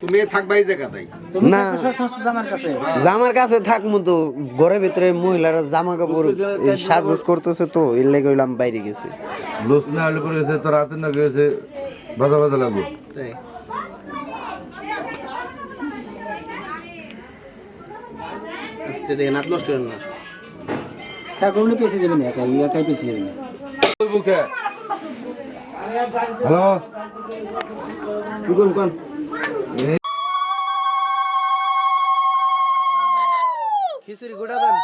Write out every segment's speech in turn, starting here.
তুমি থাকবাই জায়গাতেই না জামার কাছে থাকমু তো ঘরের ভিতরে মহিলারা জামা কাপড় সাজগোজ করতেছে তো এর লেগে হইলাম বাইরে গেছে লোস না হলে পরে গেছে তোর হাতে না গেছে বাজা বাজা লাগবো আস্তে দেখেন আপনি নষ্ট করেন না কাকুগুলো পেছে যাবেন একাই পেছে যাবেন বুকে হ্যালো কি করুন কোন খিচুড়ি গোটা দেন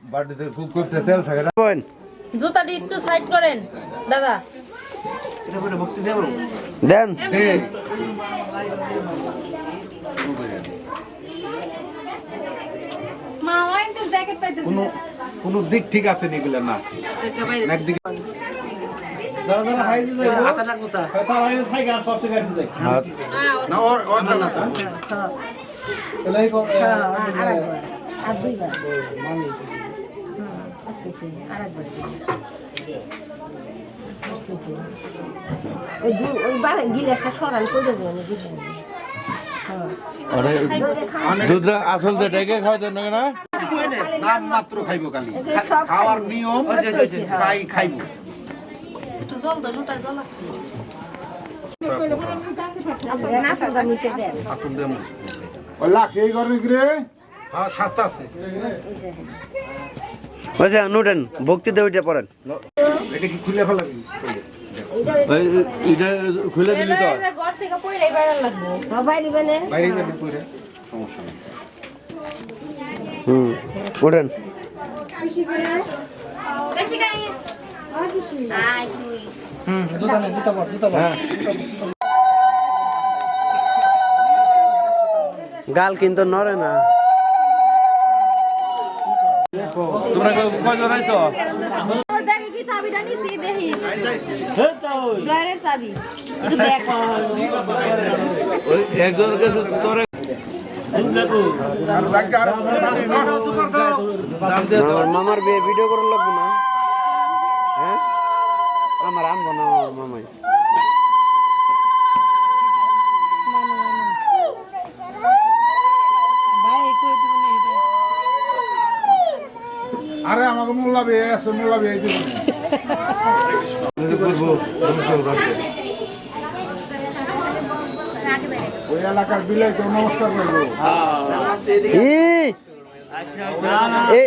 বাড়িতে খুব করতে তেল থাকে না জুতাটি একটু সাইড করেন দাদা দেন মা ওই একটু জ্যাকেট পাইতেছে কোন দিক ঠিক আছে নিগুলা না একদিকে হাতাটা গোছা না ওর না তো দুধ আসল ডেকে খাওয়া দেন না নাম মাত্র খাইবো খালি খাওয়ার নিয়ম তাই খাইবো একটু জল দাও দুটা জল আছে আসুন দেম ওলা কে করে রে হ্যাঁ সস্তা আছে আচ্ছা নুটেন ভক্তিতে ওইটা পড়েন এটা কি খুলে ফেলাবি এটা খুলে দিলি তো ঘর থেকে পয়রাই বাইরে লাগবো বাইরে বেনে বাইরে যাবে কইরা সমস্যা নেই ওঠেন বেশি গাই আই তুই জুতা পর গাল কিন্তু নড়ে না তোমরা কয়জন আইছো ওর ব্যাগে কি চাবিটা নিছি দেখি ড্রয়ারের চাবি একটু দেখ ওই একজনের কাছে তোরে আমার মামার বিয়ে ভিডিও করে লাগবো না হ্যাঁ আমার আনবো না আমার মামাই আরে আমাকে মোল্লা বিয়ে আছে মোল্লা বিয়ে ওই এলাকার বিলাই তো নমস্কার করবো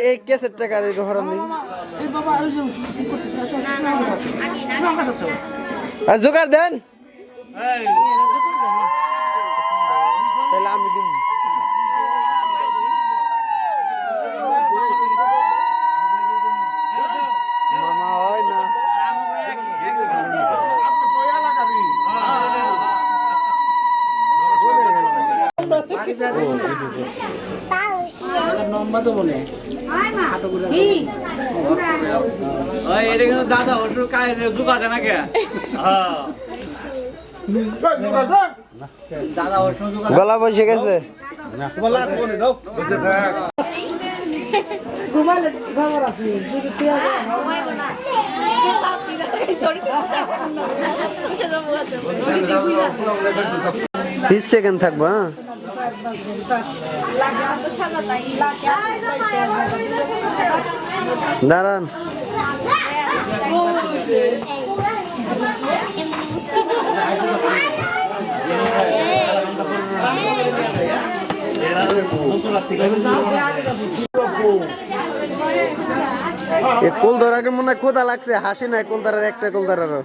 এই কেসের টাকা হরান দিন জোগাড় দেন তাহলে আমি দিন মামা হয় না নম্বর তো বলে কি ওই এটা কিন্তু দাদা ওর কায় জুগাতে না কে দাদা ওর জুগা গলা বসে গেছে ঘুমালে খবর আছে যদি তুই ঘুমাইবো না তিরিশ সেকেন্ড থাকবো হ্যাঁ দাঁড়ান কোল ধরাকে মনে হয় ক্ষুধা লাগছে হাসি নাই কোল ধরার একটা কোল ধরারও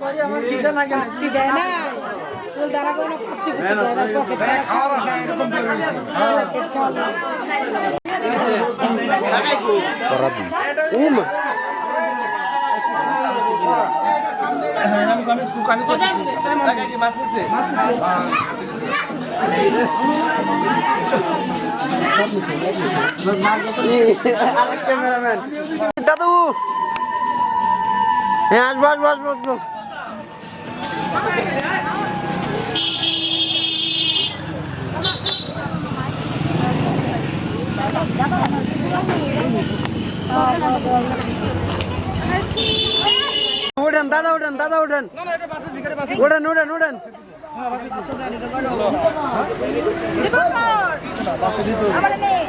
আরেক ক্যামেরাম্যান দাদু হ্যাঁ আসবো আসবো আসবো আসবো উঠেন দাদা উঠেন দাদা উঠেন উঠেন উঠেন উঠেন আমার নেই